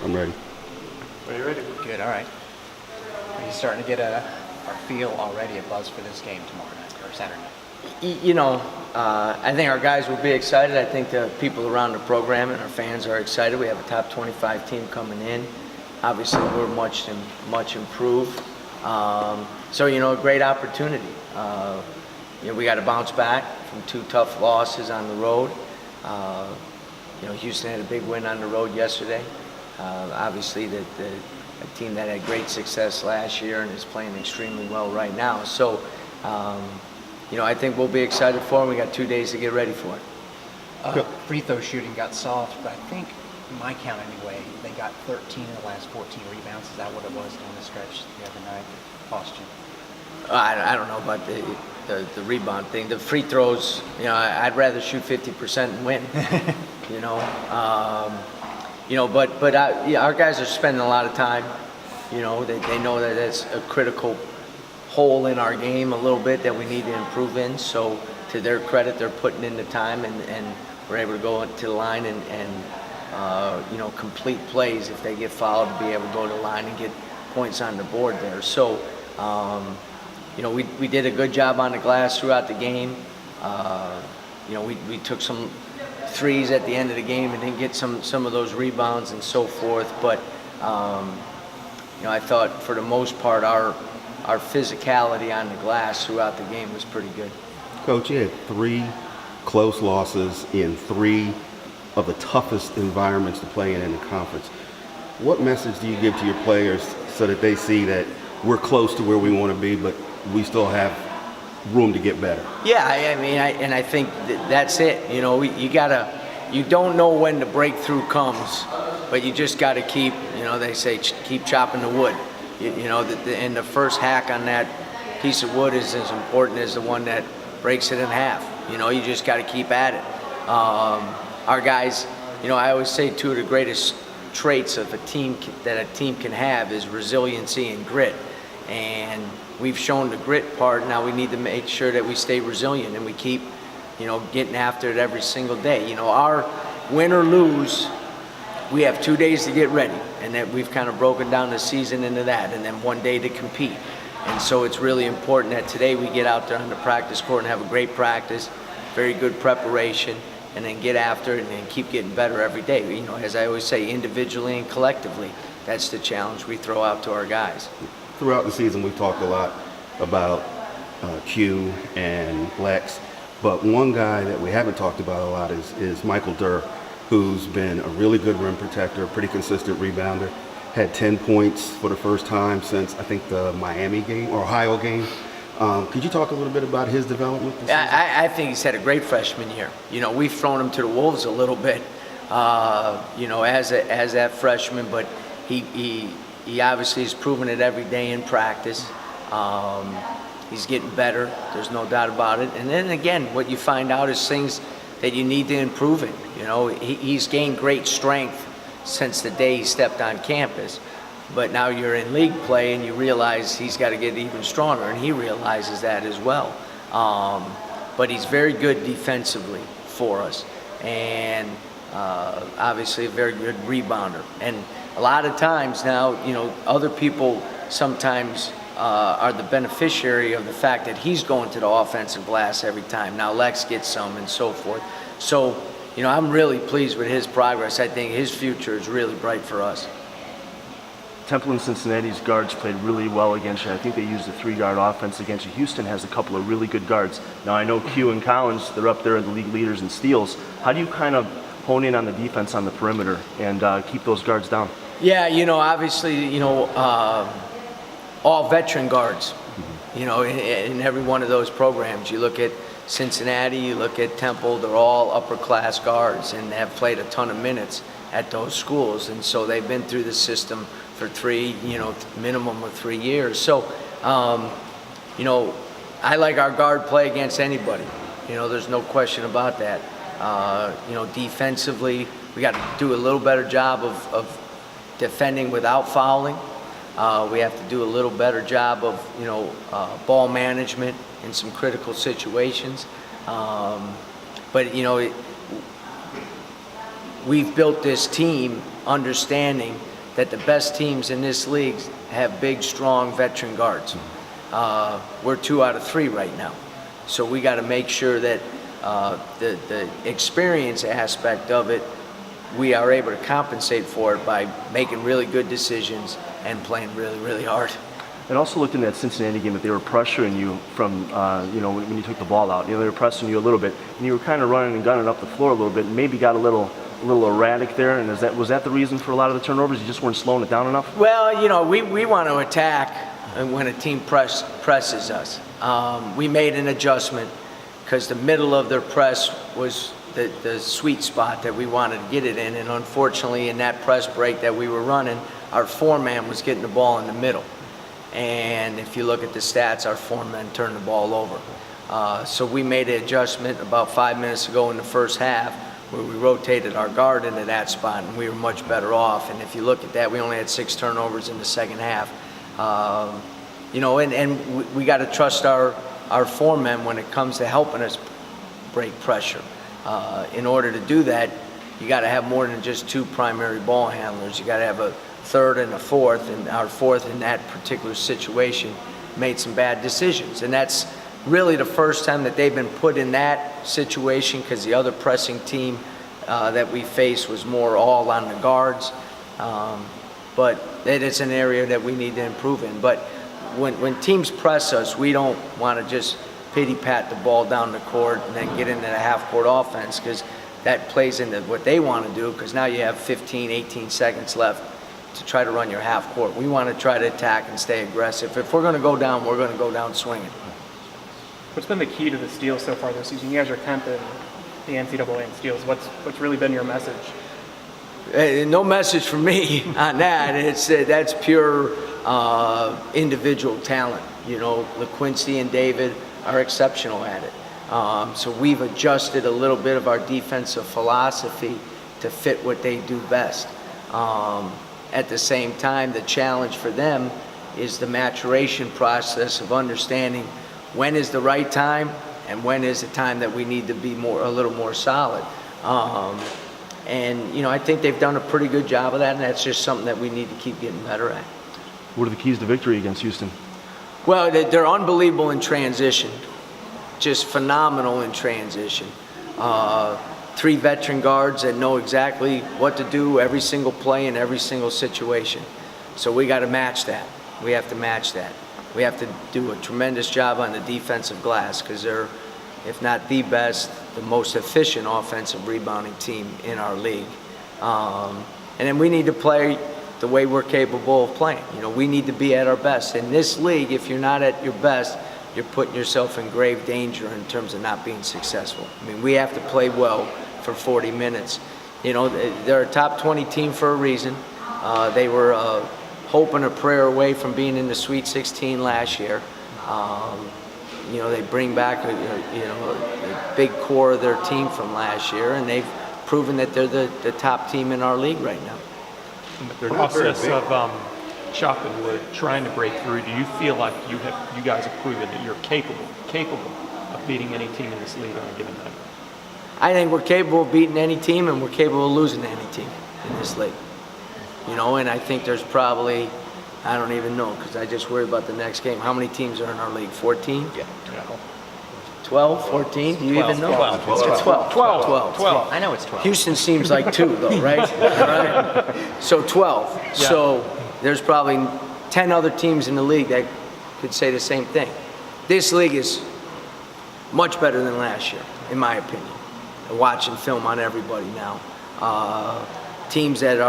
I'm ready. Are you ready? Good, all right. Are you starting to get a feel already, a buzz for this game tomorrow night or Saturday night? I think our guys will be excited. I think the people around the program and our fans are excited. We have a top 25 team coming in. Obviously, we're much improved. A great opportunity. We got to bounce back from 2 tough losses on the road. Houston had a big win on the road yesterday. Obviously, a team that had great success last year and is playing extremely well right now. So, I think we'll be excited for them. We got 2 days to get ready for it. Free throw shooting got soft, but I think, in my count anyway, they got 13 of the last 14 rebounds. Is that what it was down the stretch the other night? Cost you? I don't know about the rebound thing. The free throws, I'd rather shoot 50% and win. Our guys are spending a lot of time. They know that that's a critical hole in our game a little bit that we need to improve in. So to their credit, they're putting in the time, and we're able to go to the line and complete plays if they get fouled, to be able to go to the line and get points on the board there. So, we did a good job on the glass throughout the game. We took some threes at the end of the game and didn't get some of those rebounds and so forth. But, I thought for the most part our physicality on the glass throughout the game was pretty good. Coach, you had 3 close losses in 3 of the toughest environments to play in the conference. What message do you give to your players so that they see that we're close to where we want to be, but we still have room to get better? Yeah, I think that's it. You don't know when the breakthrough comes, but you just got to keep, they say, keep chopping the wood. And the first hack on that piece of wood is as important as the one that breaks it in half. You just got to keep at it. Our guys, I always say 2 of the greatest traits of a team can have is resiliency and grit. And we've shown the grit part. Now we need to make sure that we stay resilient and we keep, getting after it every single day. Our win or lose, we have 2 days to get ready, and that we've kind of broken down the season into that, and then 1 day to compete. And so it's really important that today we get out there on the practice court and have a great practice, very good preparation, and then get after it and keep getting better every day. As I always say, individually and collectively, that's the challenge we throw out to our guys. Throughout the season, we've talked a lot about Q and Lex, but one guy that we haven't talked about a lot is Michael Durr, who's been a really good rim protector, a pretty consistent rebounder. Had 10 points for the first time since, I think, the Miami game or Ohio game. Could you talk a little bit about his development this season? I think he's had a great freshman year. We've thrown him to the wolves a little bit, as that freshman, but he obviously has proven it every day in practice. He's getting better. There's no doubt about it. And then again, what you find out is things that you need to improve in. He's gained great strength since the day he stepped on campus. But now you're in league play and you realize he's got to get even stronger, and he realizes that as well. But he's very good defensively for us, and obviously a very good rebounder. And a lot of times now, other people sometimes are the beneficiary of the fact that he's going to the offensive glass every time. Now Lex gets some and so forth. So, I'm really pleased with his progress. I think his future is really bright for us. Temple and Cincinnati's guards played really well against you. I think they used a 3-guard offense against you. Houston has a couple of really good guards. Now I know Q and Collins, they're up there in the league leaders in steals. How do you kind of hone in on the defense on the perimeter and keep those guards down? Yeah, obviously, all veteran guards, in every one of those programs. You look at Cincinnati, you look at Temple, they're all upper class guards and have played a ton of minutes at those schools. And so they've been through the system for minimum of 3 years. So, I like our guard play against anybody. There's no question about that. Defensively, we got to do a little better job of defending without fouling. We have to do a little better job of, ball management in some critical situations. But, we've built this team understanding that the best teams in this league have big, strong veteran guards. We're 2 out of 3 right now. So we got to make sure that the experience aspect of it, we are able to compensate for it by making really good decisions and playing really, really hard. And also looked in that Cincinnati game that they were pressuring you from, when you took the ball out. They were pressing you a little bit, and you were kind of running and gunning up the floor a little bit, and maybe got a little erratic there. And was that the reason for a lot of the turnovers? You just weren't slowing it down enough? Well, we want to attack when a team presses us. We made an adjustment because the middle of their press was the sweet spot that we wanted to get it in, and unfortunately in that press break that we were running, our 4-man was getting the ball in the middle. And if you look at the stats, our 4-men turned the ball over. So we made an adjustment about 5 minutes ago in the first half where we rotated our guard into that spot, and we were much better off. And if you look at that, we only had 6 turnovers in the second half. And we got to trust our 4-men when it comes to helping us break pressure. In order to do that, you got to have more than just 2 primary ball handlers. You got to have a third and a fourth, and our fourth in that particular situation made some bad decisions. And that's really the first time that they've been put in that situation, because the other pressing team that we faced was more all on the guards. But it is an area that we need to improve in. But when teams press us, we don't want to just pity-pat the ball down the court and then get into the half-court offense, because that plays into what they want to do, because now you have 15, 18 seconds left to try to run your half court. We want to try to attack and stay aggressive. If we're going to go down, we're going to go down swinging. What's been the key to the steals so far this season? You guys are 10th in the NCAA in steals. What's really been your message? No message from me on that. That's pure individual talent. LaQuincy and David are exceptional at it. So we've adjusted a little bit of our defensive philosophy to fit what they do best. At the same time, the challenge for them is the maturation process of understanding when is the right time and when is the time that we need to be a little more solid. I think they've done a pretty good job of that, and that's just something that we need to keep getting better at. What are the keys to victory against Houston? Well, they're unbelievable in transition, just phenomenal in transition. 3 veteran guards that know exactly what to do every single play in every single situation. So we got to match that. We have to match that. We have to do a tremendous job on the defensive glass, because they're, if not the best, the most efficient offensive rebounding team in our league. And then we need to play the way we're capable of playing. We need to be at our best. In this league, if you're not at your best, you're putting yourself in grave danger in terms of not being successful. We have to play well for 40 minutes. They're a top 20 team for a reason. They were hope and a prayer away from being in the Sweet 16 last year. They bring back a big core of their team from last year, and they've proven that they're the top team in our league right now. In the process of chopping wood, trying to break through, do you feel like you guys have proven that you're capable of beating any team in this league on a given night? I think we're capable of beating any team, and we're capable of losing to any team in this league. And I think there's probably, I don't even know, because I just worry about the next game. How many teams are in our league? 14? Yeah. 12, 14? Do you even know? 12. It's 12. 12. I know it's 12. Houston seems like 2, though, right? Right. So 12. Yeah. So there's probably 10 other teams in the league that could say the same thing. This league is much better than last year, in my opinion. Watching film on everybody now. Teams that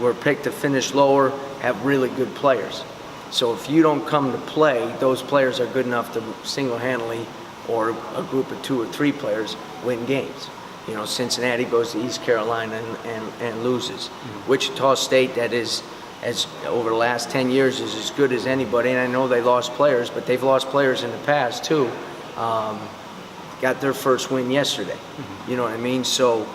were picked to finish lower have really good players. So if you don't come to play, those players are good enough to single-handedly, or a group of 2 or 3 players, win games. Cincinnati goes to East Carolina and loses. Wichita State, that is, as over the last 10 years, is as good as anybody. And I know they lost players, but they've lost players in the past too. Got their first win yesterday. You know what I mean? So,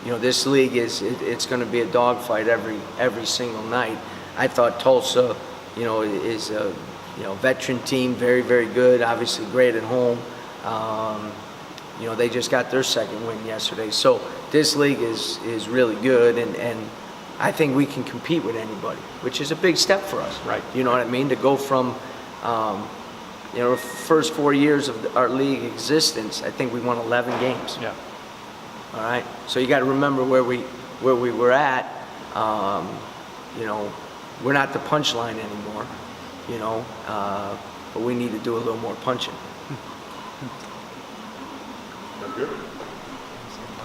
this league it's going to be a dogfight every single night. I thought Tulsa, is a veteran team, very, very good, obviously great at home. You know, they just got their second win yesterday. So this league is really good, and I think we can compete with anybody, which is a big step for us. Right. You know what I mean? To go from, you know, first 4 years of our league existence, I think we won 11 games. Yeah. All right. So you got to remember where we were at. You know, we're not the punchline anymore. You know, but we need to do a little more punching.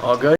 All good?